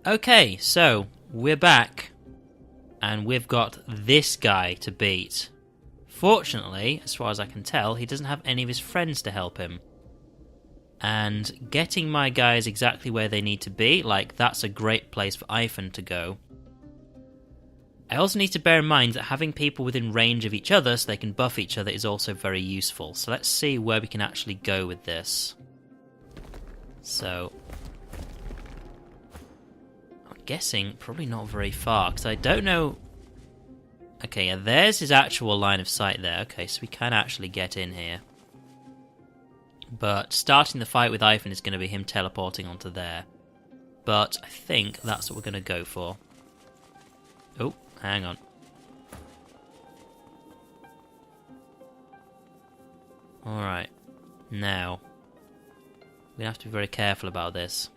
Okay, so we're back, and we've got this guy to beat. Fortunately, as far as I can tell, he doesn't have any of his friends to help him. And getting my guys exactly where they need to be, like, that's a great place for Ivan to go. I also need to bear in mind that having people within range of each other so they can buff each other is also very useful. So let's see where we can actually go with this. So, I'm guessing probably not very far, because I don't know... Okay, yeah, there's his actual line of sight there. Okay, so we can actually get in here. But starting the fight with Ivan is going to be him teleporting onto there. But I think that's what we're going to go for. Oh, hang on. Alright. Now, we have to be very careful about this.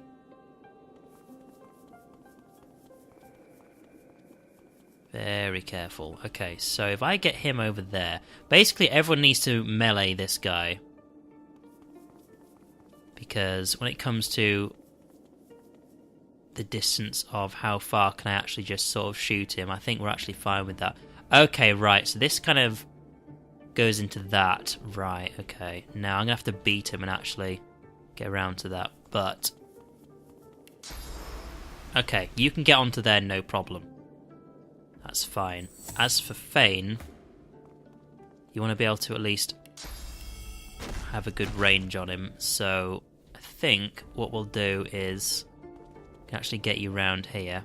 Very careful. Okay, so if I get him over there... Basically, everyone needs to melee this guy. Because when it comes to the distance of how far can I actually just sort of shoot him, I think we're actually fine with that. Okay, right, so this kind of goes into that. Right, okay. Now I'm going to have to beat him and actually get around to that. But... Okay, you can get onto there, no problem. That's fine. As for Fane, you want to be able to at least have a good range on him. So I think what we'll do is can actually get you round here.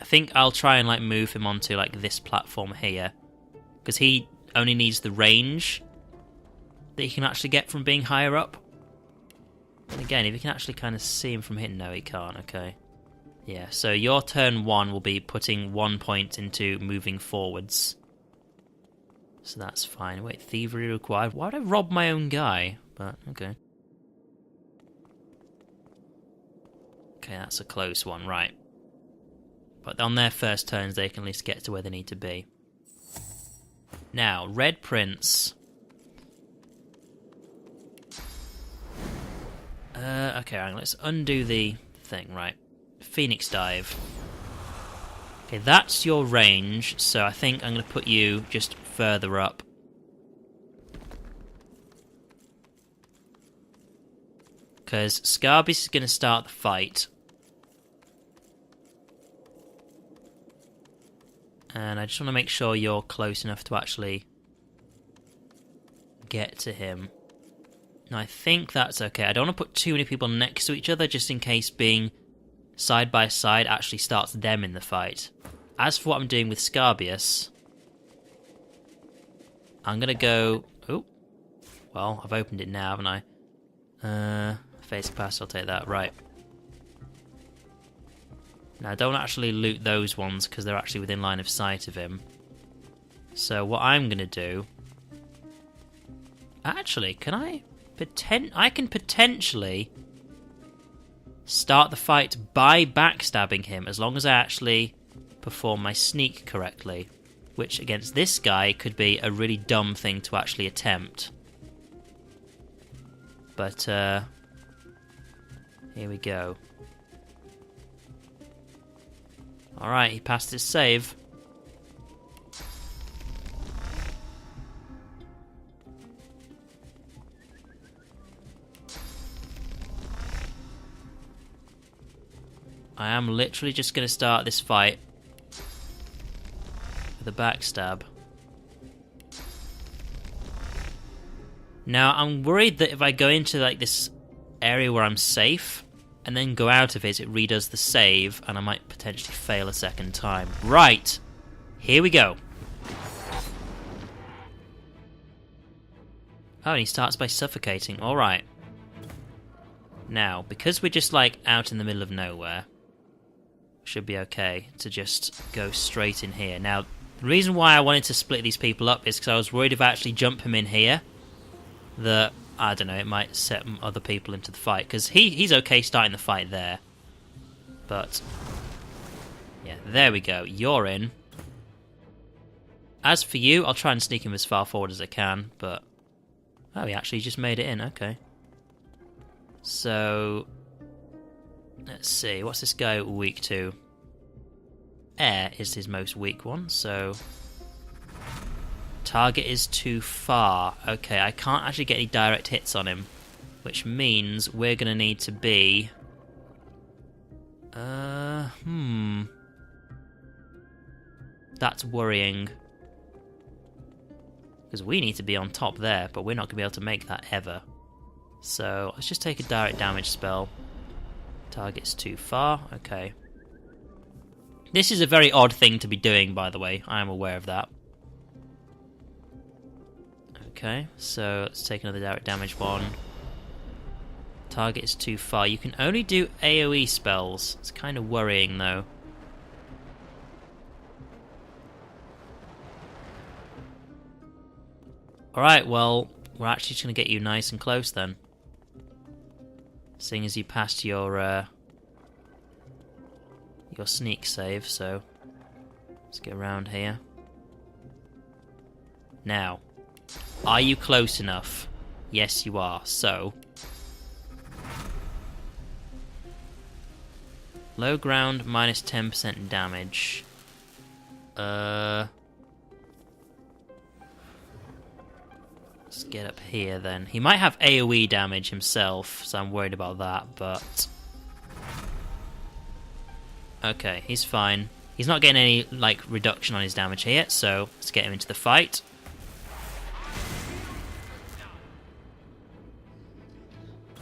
I think I'll try and like move him onto like this platform here, because he only needs the range that he can actually get from being higher up. And again, if you can actually kind of see him from here, no, he can't. Okay. Yeah, so your turn 1 will be putting 1 point into moving forwards. So that's fine. Wait, thievery required. Why would I rob my own guy? But, okay. Okay, that's a close one, right. But on their first turns, they can at least get to where they need to be. Now, Red Prince. Okay, hang on, let's undo the thing, right. Phoenix Dive. Okay, that's your range, so I think I'm going to put you just further up. Because Scarbeus is going to start the fight. And I just want to make sure you're close enough to actually get to him. Now, I think that's okay. I don't want to put too many people next to each other, just in case being side by side actually starts them in the fight. As for what I'm doing with Scarbeus, I'm going to go... Oh, well, I've opened it now, haven't I? Face pass, I'll take that. Right. Now, don't actually loot those ones, because they're actually within line of sight of him. So what I'm going to do... Actually, can I... I can potentially start the fight by backstabbing him, as long as I actually perform my sneak correctly. Which, against this guy, could be a really dumb thing to actually attempt. But, here we go. Alright, he passed his save. I am literally just going to start this fight with a backstab. Now, I'm worried that if I go into like this area where I'm safe and then go out of it redoes the save, and I might potentially fail a second time. Right, here we go. Oh, and he starts by suffocating. Alright. Now, because we're just like out in the middle of nowhere, should be okay to just go straight in here. Now, the reason why I wanted to split these people up is because I was worried if I actually jump him in here, that, I don't know, it might set other people into the fight. Because he's okay starting the fight there. But, yeah, there we go. You're in. As for you, I'll try and sneak him as far forward as I can, but... Oh, he actually just made it in, okay. So... Let's see, what's this guy weak to? Air is his most weak one, so... Target is too far. Okay, I can't actually get any direct hits on him, which means we're going to need to be... That's worrying. Because we need to be on top there, but we're not going to be able to make that ever. So, let's just take a direct damage spell. Target's too far, okay. This is a very odd thing to be doing, by the way. I am aware of that. Okay, so let's take another direct damage one. Target is too far. You can only do AoE spells. It's kind of worrying, though. Alright, well, we're actually just going to get you nice and close, then. Seeing as you passed your sneak save, so... Let's get around here. Now, are you close enough? Yes, you are, so... Low ground, minus 10% damage. Let's get up here, then. He might have AoE damage himself, so I'm worried about that, but... Okay, he's fine. He's not getting any, like, reduction on his damage here, so let's get him into the fight.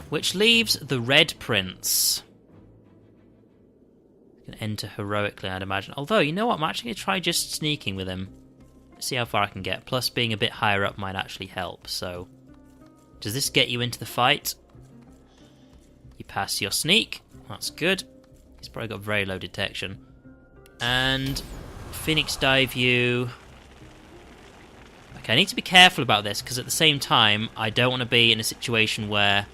Which leaves the Red Prince. Can enter heroically, I'd imagine. Although, you know what? I'm actually going to try just sneaking with him. See how far I can get. Plus, being a bit higher up might actually help, so... Does this get you into the fight? You pass your sneak. That's good. He's probably got very low detection. And... Phoenix Dive you... Okay, I need to be careful about this, because at the same time, I don't want to be in a situation where...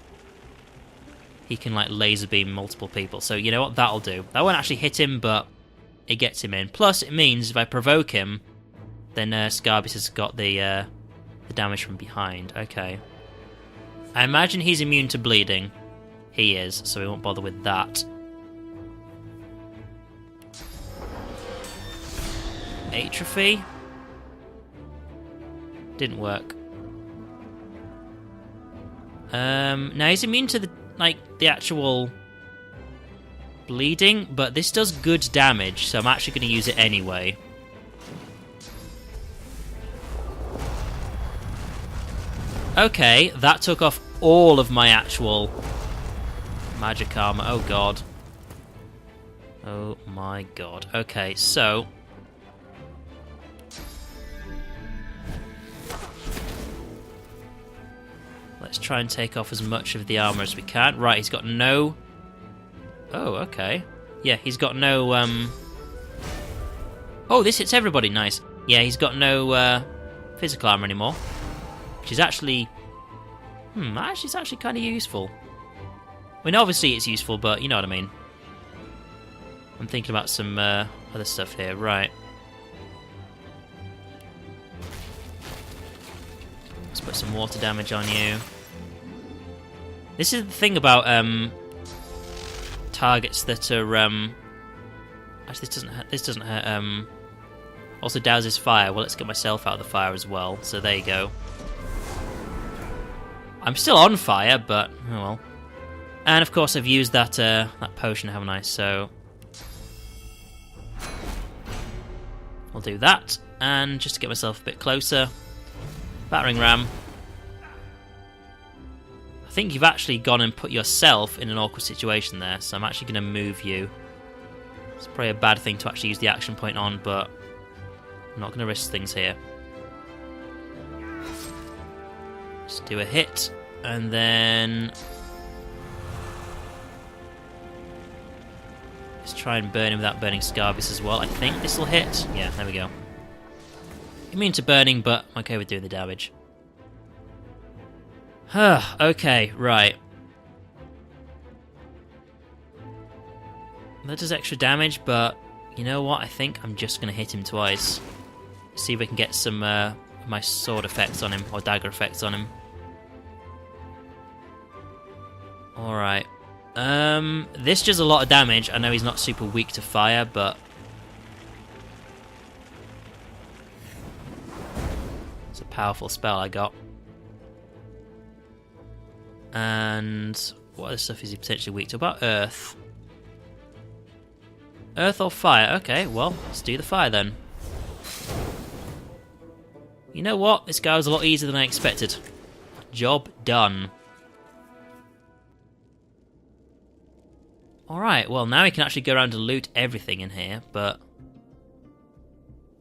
he can, like, laser beam multiple people. So, you know what? That'll do. That won't actually hit him, but it gets him in. Plus, it means if I provoke him, then Scarbeus has got the damage from behind. Okay. I imagine he's immune to bleeding. He is, so we won't bother with that. Atrophy? Didn't work. Now he's immune to the actual bleeding, but this does good damage, so I'm actually going to use it anyway. Okay, that took off all of my actual magic armor. Oh god. Oh my god. Okay, so... let's try and take off as much of the armor as we can. Right, he's got no... Oh, okay. Yeah, he's got no, Oh, this hits everybody, nice. Yeah, he's got no, physical armor anymore. Which is actually... it's actually kind of useful. I mean, obviously it's useful, but you know what I mean. I'm thinking about some, other stuff here. Right. Let's put some water damage on you. This is the thing about targets that are actually this doesn't hurt. Also douses fire. Well, let's get myself out of the fire as well. So there you go. I'm still on fire, but oh well. And of course I've used that that potion, haven't I? So I'll do that, and just to get myself a bit closer. Battering ram. I think you've actually gone and put yourself in an awkward situation there, so I'm actually going to move you. It's probably a bad thing to actually use the action point on, but I'm not going to risk things here. Just do a hit, and then... let's try and burn him without burning Scarbeus as well. I think this will hit. Yeah, there we go. Immune to burning, but I'm okay with doing the damage. Okay, right. That does extra damage, but you know what? I think I'm just going to hit him twice. See if we can get some my sword effects on him, or dagger effects on him. Alright. This does a lot of damage. I know he's not super weak to fire, but... it's a powerful spell I got. And what other stuff is he potentially weak to? About earth. Earth or fire? Okay, well, let's do the fire then. You know what? This guy was a lot easier than I expected. Job done. Alright, well now we can actually go around and loot everything in here, but...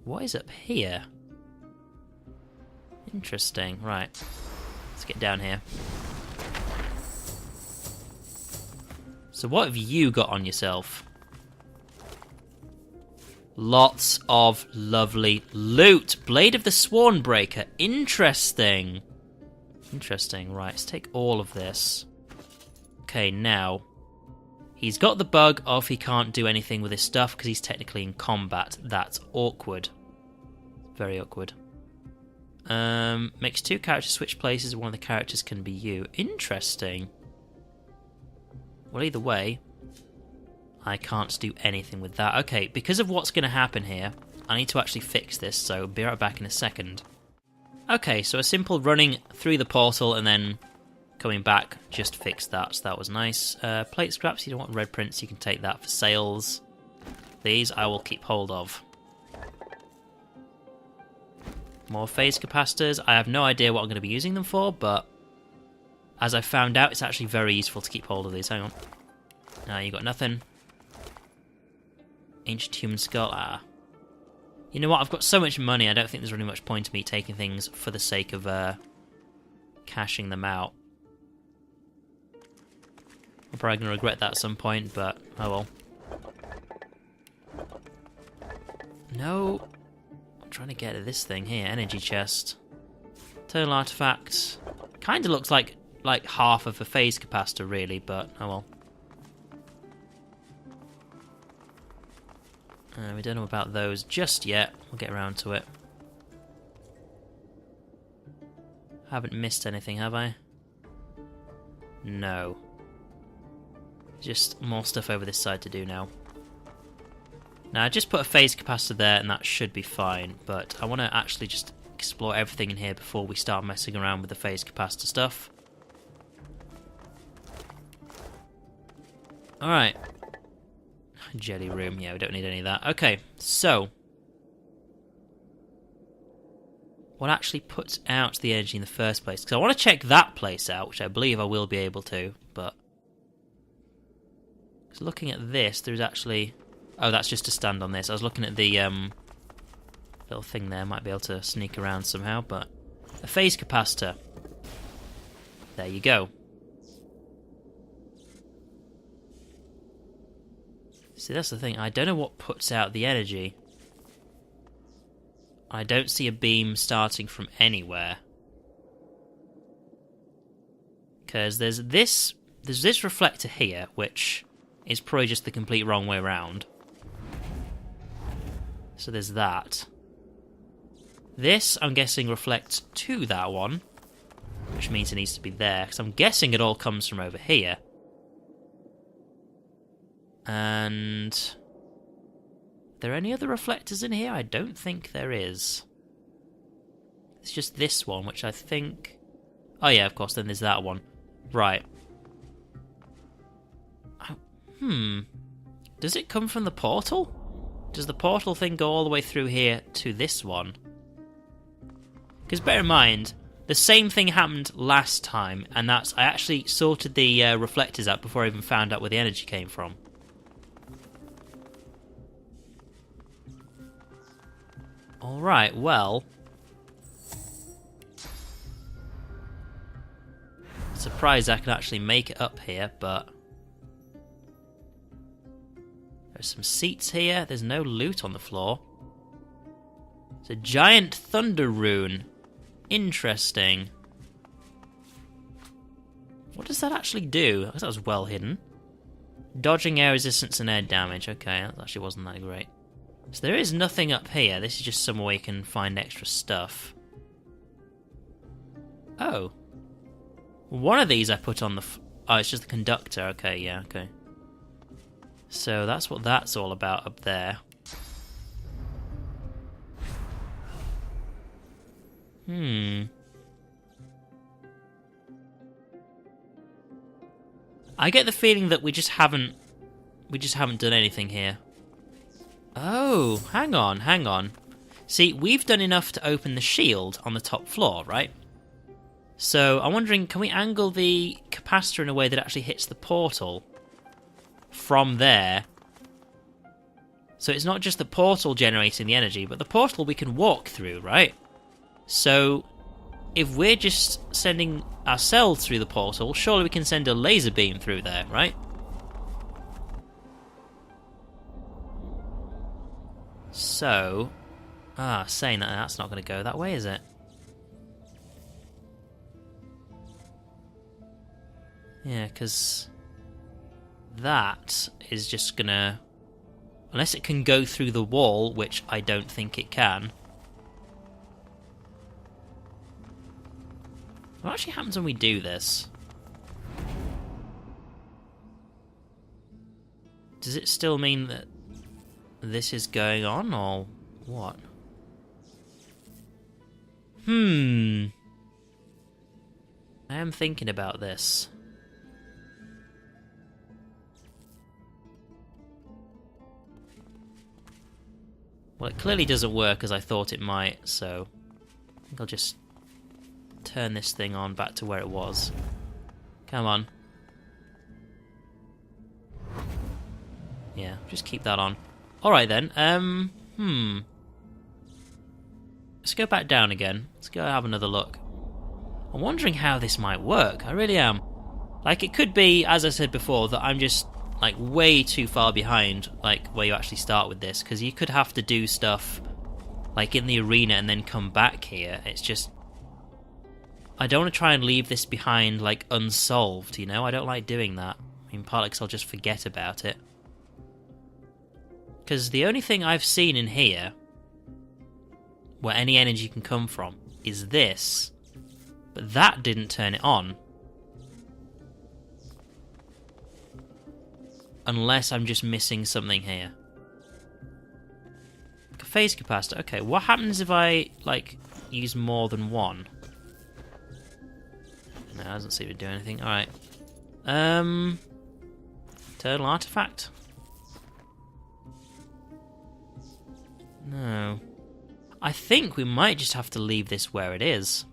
what is up here? Interesting, right. Let's get down here. So what have you got on yourself? Lots of lovely loot. Blade of the Swornbreaker. Interesting. Interesting. Right, let's take all of this. Okay, now... he's got the bug of he can't do anything with his stuff because he's technically in combat. That's awkward. Very awkward. Makes two characters switch places. One of the characters can be you. Interesting. Well, either way... I can't do anything with that. Okay, because of what's going to happen here, I need to actually fix this, so be right back in a second. Okay, so a simple running through the portal and then coming back just fixed that, so that was nice. Plate scraps, you don't want red prints, you can take that for sales. These I will keep hold of. More phase capacitors. I have no idea what I'm going to be using them for, but as I found out, it's actually very useful to keep hold of these. Hang on. No, you got nothing. Ancient human skull. Ah. You know what? I've got so much money, I don't think there's really much point to me taking things for the sake of cashing them out. I'm probably going to regret that at some point, but oh well. No. I'm trying to get at this thing here. Energy chest. Eternal artifact. Kind of looks like half of a phase capacitor, really, but oh well. We don't know about those just yet. We'll get around to it. Haven't missed anything, have I? No. Just more stuff over this side to do now. Now, I just put a phase capacitor there and that should be fine, but I want to actually just explore everything in here before we start messing around with the phase capacitor stuff. Alright. Jelly room, yeah, we don't need any of that. Okay, so... what actually puts out the energy in the first place? Because I want to check that place out, which I believe I will be able to, but... because looking at this, there's actually... oh, that's just to stand on this. I was looking at the little thing there. Might be able to sneak around somehow, but... a phase capacitor. There you go. See, that's the thing. I don't know what puts out the energy. I don't see a beam starting from anywhere. Because there's this reflector here, which is probably just the complete wrong way around. So there's that. This, I'm guessing, reflects to that one, which means it needs to be there, because I'm guessing it all comes from over here. And... are there any other reflectors in here? I don't think there is. It's just this one, which I think... oh yeah, of course, then there's that one. Right. Oh, does it come from the portal? Does the portal thing go all the way through here to this one? Because bear in mind, the same thing happened last time, and that's... I actually sorted the reflectors out before I even found out where the energy came from. Alright, well... surprised I can actually make it up here, but... there's some seats here. There's no loot on the floor. It's a giant thunder rune. Interesting. What does that actually do? I guess that was well hidden. Dodging air resistance and air damage. Okay, that actually wasn't that great. So there is nothing up here. This is just somewhere you can find extra stuff. Oh. One of these I put on the... oh, it's just the conductor. Okay, yeah, okay. So that's what that's all about up there. I get the feeling that we just haven't done anything here. Oh, hang on. See, we've done enough to open the shield on the top floor, right? So I'm wondering, can we angle the capacitor in a way that actually hits the portal from there? So it's not just the portal generating the energy, but the portal we can walk through, right? So if we're just sending ourselves through the portal, surely we can send a laser beam through there, right? So, saying that, that's not going to go that way, is it? Yeah, because that is just going to... Unless it can go through the wall, which I don't think it can. What actually happens when we do this? Does it still mean that this is going on, or what? I am thinking about this. Well, it clearly doesn't work as I thought it might, so I think I'll just turn this thing on back to where it was. Come on. Yeah, just keep that on. Alright then, let's go back down again. Let's go have another look. I'm wondering how this might work. I really am. Like, it could be, as I said before, that I'm just, like, way too far behind, like, where you actually start with this, because you could have to do stuff, like, in the arena and then come back here. It's just... I don't want to try and leave this behind, like, unsolved, you know? I don't like doing that. I mean, partly because I'll just forget about it. Because the only thing I've seen in here where any energy can come from is this. But that didn't turn it on. Unless I'm just missing something here. Like a phase capacitor. Okay, what happens if I, like, use more than one? No, it doesn't seem to do anything. Alright. Turtle artifact? No. I think we might just have to leave this where it is.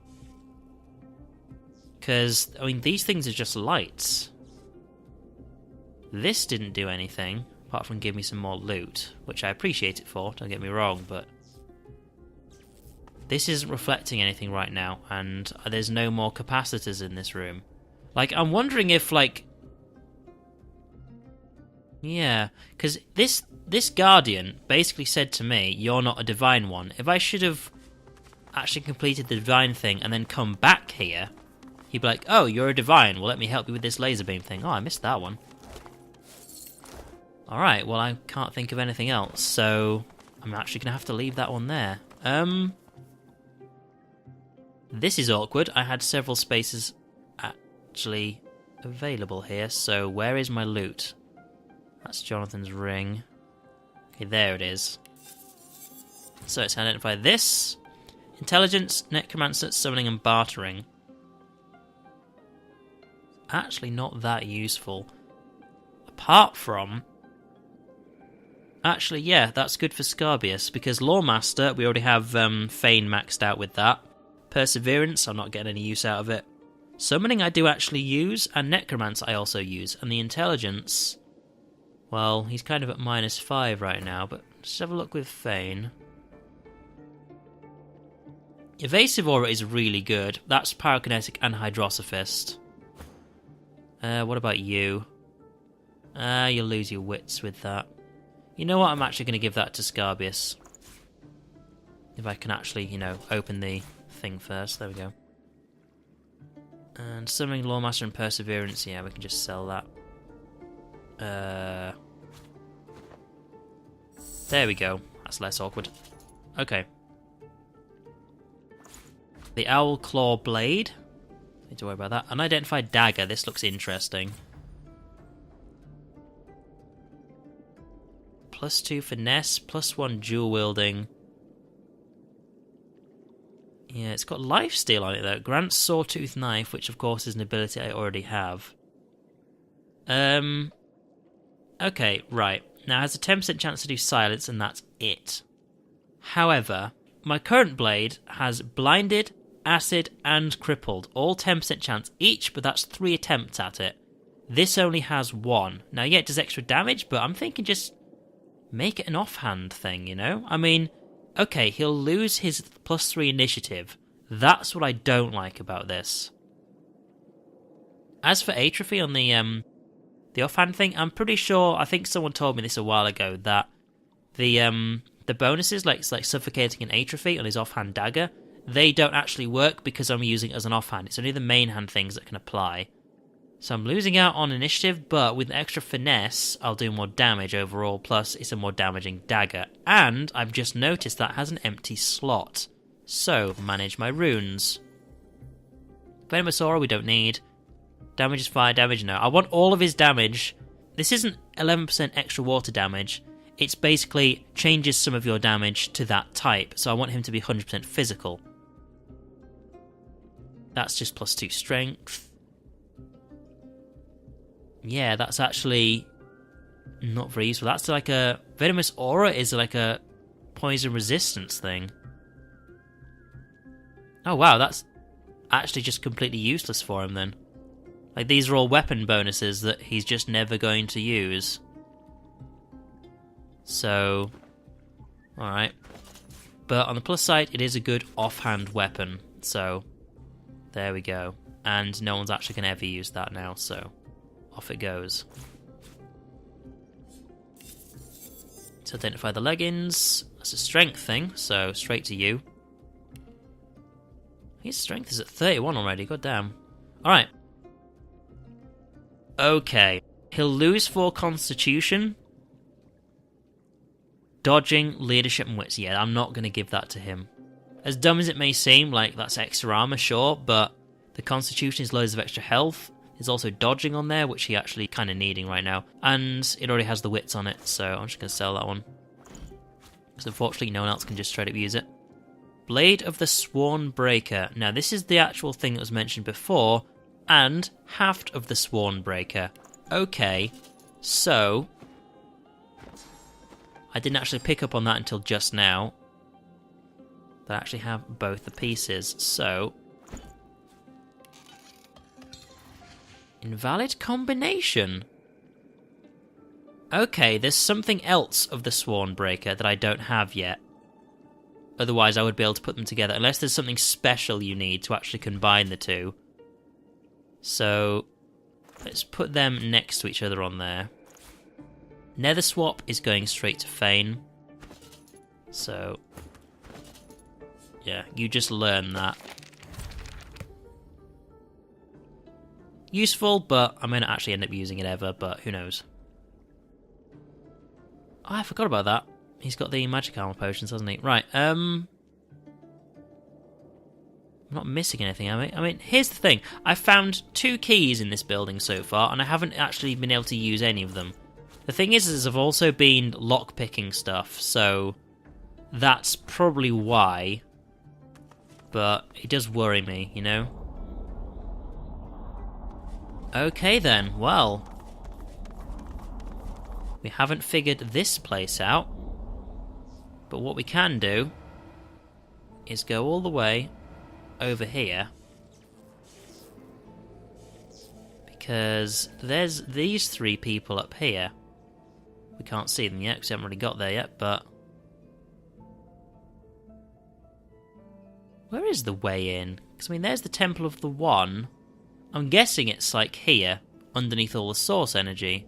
Because, I mean, these things are just lights. This didn't do anything, apart from give me some more loot, which I appreciate it for, don't get me wrong, but... This isn't reflecting anything right now, and there's no more capacitors in this room. Like, I'm wondering if, like... Yeah, because this Guardian basically said to me, you're not a Divine One. If I should have actually completed the Divine thing and then come back here, he'd be like, oh, you're a Divine, well, let me help you with this laser beam thing. Oh, I missed that one. Alright, well, I can't think of anything else, so I'm actually going to have to leave that one there. This is awkward. I had several spaces actually available here, so where is my loot? That's Jonathan's ring. Okay, there it is. So let's identify this. Intelligence, Necromancer, Summoning and Bartering. Actually not that useful. Apart from... Actually, yeah, that's good for Scarbeus, because Lawmaster, we already have Feign maxed out with that. Perseverance, I'm not getting any use out of it. Summoning I do actually use, and Necromancer I also use, and the Intelligence... Well, he's kind of at -5 right now, but let's have a look with Feign. Evasive Aura is really good. That's Pyrokinetic and Hydrosophist. What about you? You'll lose your wits with that. You know what? I'm actually going to give that to Scarbeus. If I can actually, you know, open the thing first. There we go. And Summoning Lawmaster and Perseverance, yeah, we can just sell that. There we go. That's less awkward. Okay. The Owl Claw Blade. Need to worry about that. Unidentified Dagger. This looks interesting. +2 finesse, +1 dual wielding. Yeah, it's got lifesteal on it though. Grants Sawtooth Knife, which of course is an ability I already have. Okay, right. Now it has a 10% chance to do silence, and that's it. However, my current blade has blinded, acid, and crippled, all 10% chance each, but that's 3 attempts at it. This only has 1. Now, yeah, it does extra damage, but I'm thinking just make it an offhand thing, you know? I mean, okay, he'll lose his +3 initiative. That's what I don't like about this. As for atrophy on the offhand thing, I'm pretty sure, I think someone told me this a while ago, that the bonuses, like suffocating and atrophy on his offhand dagger, they don't actually work because I'm using it as an offhand. It's only the main hand things that can apply. So I'm losing out on initiative, but with extra finesse, I'll do more damage overall, plus it's a more damaging dagger. And I've just noticed that has an empty slot. So, manage my runes. Venomous Aura we don't need. Damage is fire damage, no. I want all of his damage. This isn't 11% extra water damage. It's basically changes some of your damage to that type, so I want him to be 100% physical. That's just +2 strength. Yeah, that's actually not very useful. That's like a... Venomous Aura is like a poison resistance thing. Oh wow, that's actually just completely useless for him then. Like, these are all weapon bonuses that he's just never going to use. So, alright. But on the plus side, it is a good offhand weapon. So, there we go. And no one's actually going to ever use that now, so off it goes. To identify the leggings, that's a strength thing, so straight to you. His strength is at 31 already, goddamn. Alright. Okay. He'll lose 4 constitution. Dodging, leadership, and wits. Yeah, I'm not going to give that to him. As dumb as it may seem, like, that's extra armor, sure, but the constitution is loads of extra health. There's also dodging on there, which he actually kind of needing right now. And it already has the wits on it, so I'm just going to sell that one. Because unfortunately no one else can just straight up use it. Blade of the Sworn Breaker. Now this is the actual thing that was mentioned before, and Haft of the Sworn Breaker. Okay, so I didn't actually pick up on that until just now. That I actually have both the pieces, so invalid combination. Okay, there's something else of the Sworn Breaker that I don't have yet. Otherwise I would be able to put them together, unless there's something special you need to actually combine the two. So let's put them next to each other on there. Nether Swap is going straight to Fane. So yeah, you just learn that. Useful, but I may not actually end up using it ever, but who knows. Oh, I forgot about that. He's got the magic armor potions, hasn't he? Right, I'm not missing anything, am I? I mean, here's the thing. I've found 2 keys in this building so far, and I haven't actually been able to use any of them. The thing is I've also been lockpicking stuff, so that's probably why. But it does worry me, you know? Okay then, well. We haven't figured this place out. But what we can do is go all the way over here. Because there's these 3 people up here. We can't see them yet because we haven't really got there yet, but where is the way in? Because, I mean, there's the Temple of the One. I'm guessing it's like here, underneath all the source energy.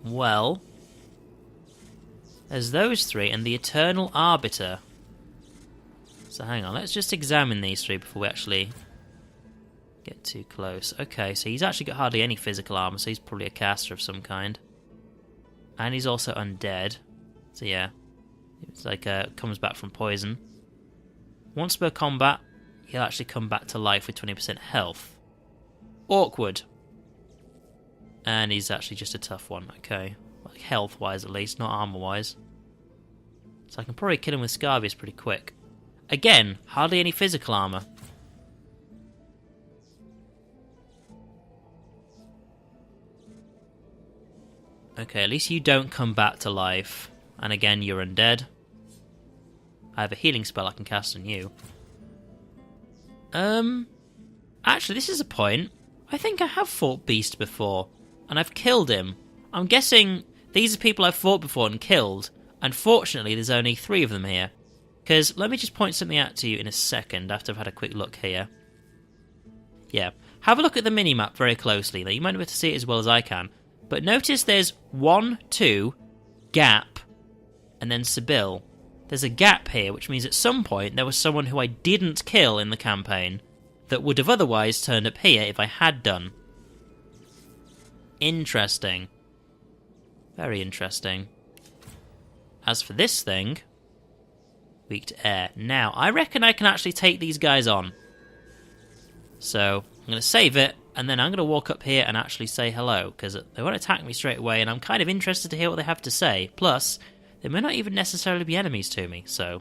Well, there's those 3 and the Eternal Arbiter. So hang on, let's just examine these 3 before we actually get too close. Okay, so he's actually got hardly any physical armor, so he's probably a caster of some kind. And he's also undead. So yeah, it's like comes back from poison. Once per combat, he'll actually come back to life with 20% health. Awkward. And he's actually just a tough one. Okay. Like health-wise at least, not armor-wise. So I can probably kill him with Scarbeus pretty quick. Again, hardly any physical armor. Okay, at least you don't come back to life. And again, you're undead. I have a healing spell I can cast on you. Actually, this is a point. I think I have fought Beast before, and I've killed him. I'm guessing these are people I've fought before and killed. Unfortunately, there's only 3 of them here. Because, let me just point something out to you in a second after I've had a quick look here. Yeah, have a look at the minimap very closely. Now, you might not be able to see it as well as I can. But notice there's 1, 2, gap, and then Sibyl. There's a gap here, which means at some point there was someone who I didn't kill in the campaign that would have otherwise turned up here if I had done. Interesting. Very interesting. As for this thing, weak to air. Now, I reckon I can actually take these guys on. So, I'm going to save it, and then I'm going to walk up here and actually say hello, because they won't attack me straight away, and I'm kind of interested to hear what they have to say. Plus, they may not even necessarily be enemies to me, so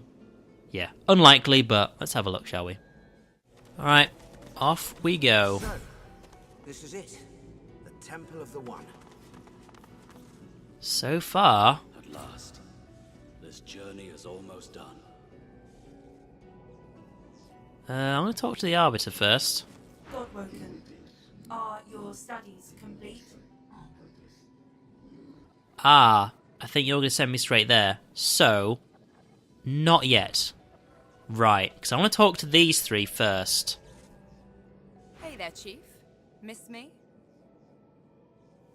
yeah. Unlikely, but let's have a look, shall we? Alright, off we go. So, this is it. The Temple of the One. So far... At last. This journey is almost done. I'm going to talk to the Arbiter first. Godwoken, are your studies complete? Ah, I think you're going to send me straight there. So, not yet. Right, because I want to talk to these 3 first. Hey there, Chief. Miss me?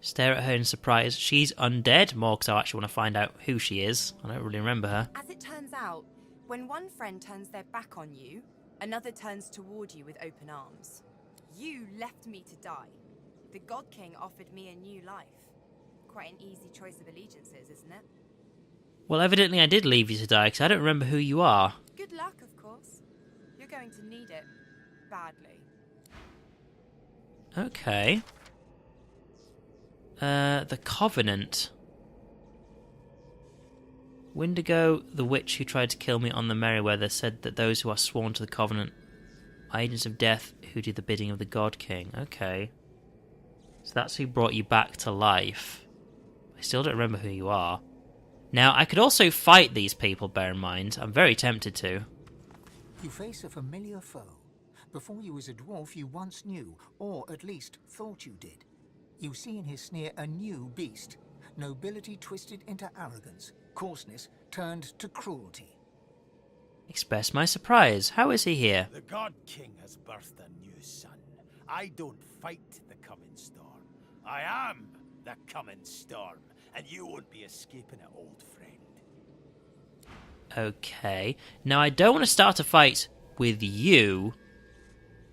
Stare at her in surprise. She's undead? More because I actually want to find out who she is. I don't really remember her. As it turns out, when one friend turns their back on you, another turns toward you with open arms. You left me to die. The God King offered me a new life. Quite an easy choice of allegiances, isn't it? Well, evidently I did leave you to die because I don't remember who you are. Good luck, of course. You're going to need it. Badly. Okay. The Covenant. Windigo, the witch who tried to kill me on the Merryweather, said that those who are sworn to the Covenant are agents of death who do the bidding of the God King. Okay. So that's who brought you back to life. I still don't remember who you are. Now, I could also fight these people, bear in mind. I'm very tempted to. You face a familiar foe. Before you as a dwarf you once knew, or at least thought you did. You see in his sneer a new beast. Nobility twisted into arrogance. Coarseness turned to cruelty. Express my surprise. How is he here? The God King has birthed a new son. I don't fight the coming storm. I am the coming storm, and you won't be escaping it, old friend. Okay. Now, I don't want to start a fight with you,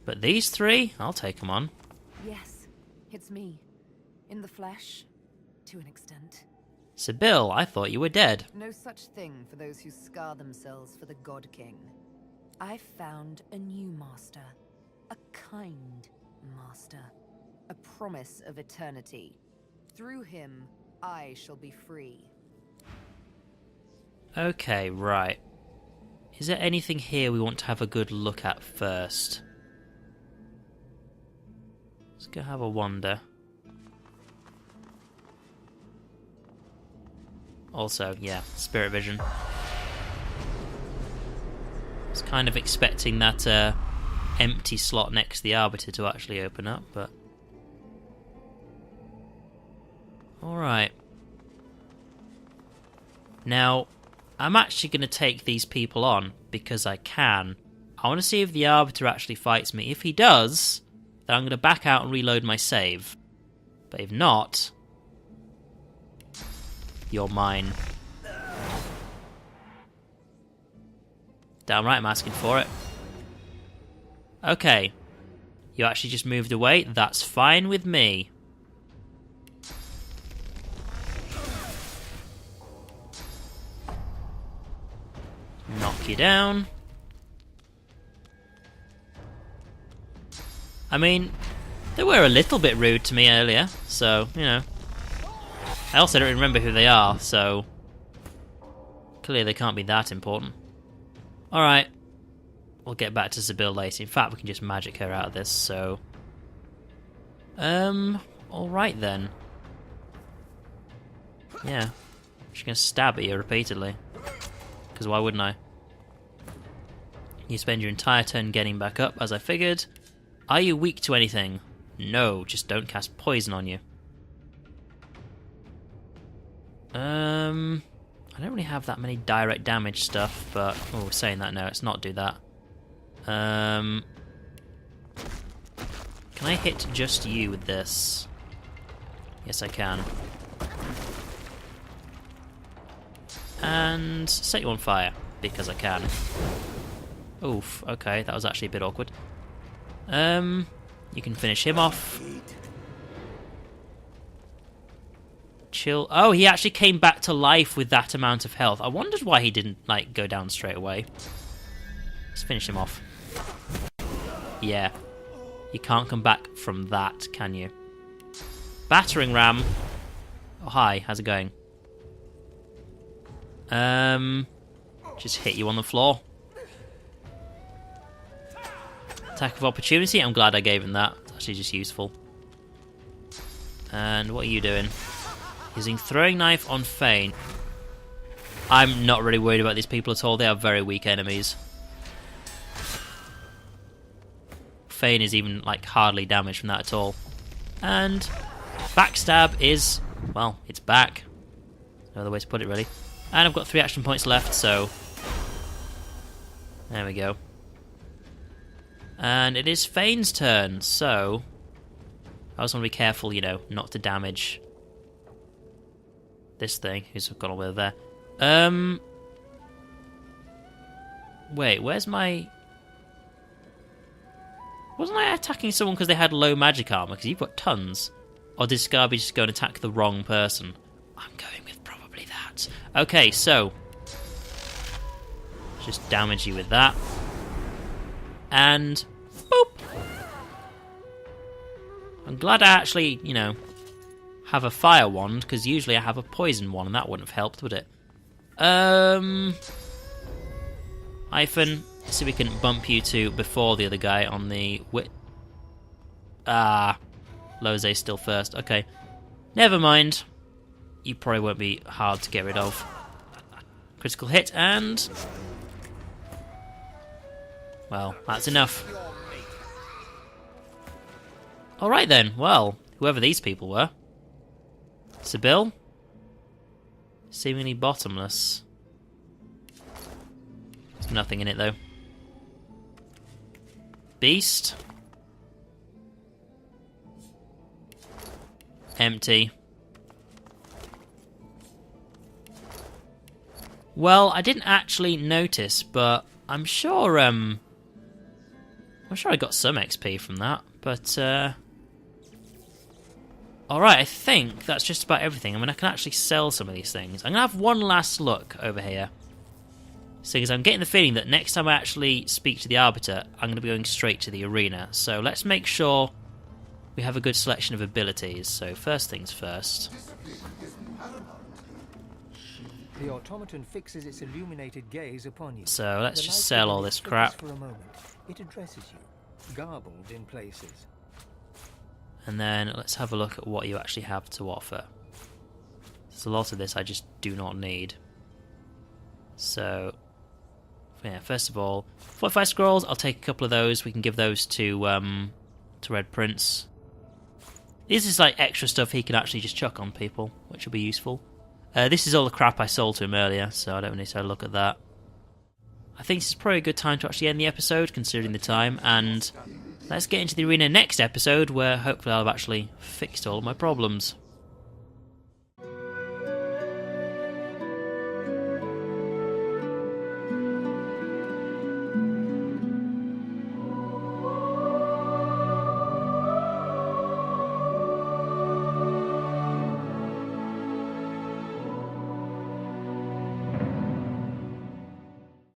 but these 3, I'll take them on. Yes, it's me. In the flesh, to an extent. Sibyl, I thought you were dead. No such thing for those who scar themselves for the God King. I found a new master. A kind master. A promise of eternity. Through him, I shall be free. Okay, right. Is there anything here we want to have a good look at first? Let's go have a wander. Also, yeah, spirit vision. I was kind of expecting that empty slot next to the Arbiter to actually open up, but... Alright. Now, I'm actually going to take these people on, because I can. I want to see if the Arbiter actually fights me. If he does, then I'm going to back out and reload my save. But if not... You're mine. Damn right I'm asking for it. Okay. You actually just moved away. That's fine with me. Knock you down. I mean, They were a little bit rude to me earlier, so, you know. I also don't remember who they are, so clearly they can't be that important. Alright. We'll get back to Sibyl later. In fact, we can just magic her out of this, so... alright then. Yeah. She's gonna stab at you repeatedly. Because why wouldn't I? You spend your entire turn getting back up, as I figured. Are you weak to anything? No, just don't cast poison on you. I don't really have that many direct damage stuff, but... Oh, we're saying that now. Let's not do that. Can I hit just you with this? Yes, I can. And set you on fire, because I can. Oof, okay, that was actually a bit awkward. You can finish him off. Chill. Oh, he actually came back to life with that amount of health. I wondered why he didn't, like, go down straight away. Let's finish him off. Yeah. You can't come back from that, can you? Battering ram. Oh, hi. How's it going? Just hit you on the floor. Attack of opportunity. I'm glad I gave him that. It's actually just useful. And what are you doing? Using throwing knife on Fane. I'm not really worried about these people at all. They are very weak enemies. Fane is even like hardly damaged from that at all. And backstab is, well, it's back. No other way to put it really. And I've got 3 action points left, so there we go. And it is Fane's turn, so I just want to be careful, you know, not to damage this thing who's gone over there. Wait, where's my... Wasn't I attacking someone because they had low magic armor? Because you've got tons. Or did Scarbeus just go and attack the wrong person? I'm going with probably that. Okay, so just damage you with that. And boop! I'm glad I actually, you know, have a fire wand, because usually I have a poison one, and that wouldn't have helped, would it? Hyphen, so we can bump you to before the other guy on the Loze's still first. Okay, never mind. You probably won't be hard to get rid of. Critical hit, and... well, that's enough. Alright then, well, whoever these people were. Sibyl? Seemingly bottomless. There's nothing in it though. Beast? Empty. Well, I didn't actually notice, but I'm sure I got some XP from that, but alright, I think that's just about everything. I mean, I can actually sell some of these things. I'm going to have one last look over here. So, because I'm getting the feeling that next time I actually speak to the Arbiter, I'm going to be going straight to the arena. So let's make sure we have a good selection of abilities. So first things first. The automaton fixes its illuminated gaze upon you. So let's just sell all this crap. For a moment. It addresses you, garbled in places. And then let's have a look at what you actually have to offer. There's a lot of this I just do not need. So, yeah, first of all, 45 scrolls, I'll take a couple of those. We can give those to Red Prince. This is like extra stuff he can actually just chuck on people, which will be useful. This is all the crap I sold to him earlier, so I don't need to look at that. I think this is probably a good time to actually end the episode, considering the time, and let's get into the arena next episode, where hopefully I'll have actually fixed all of my problems.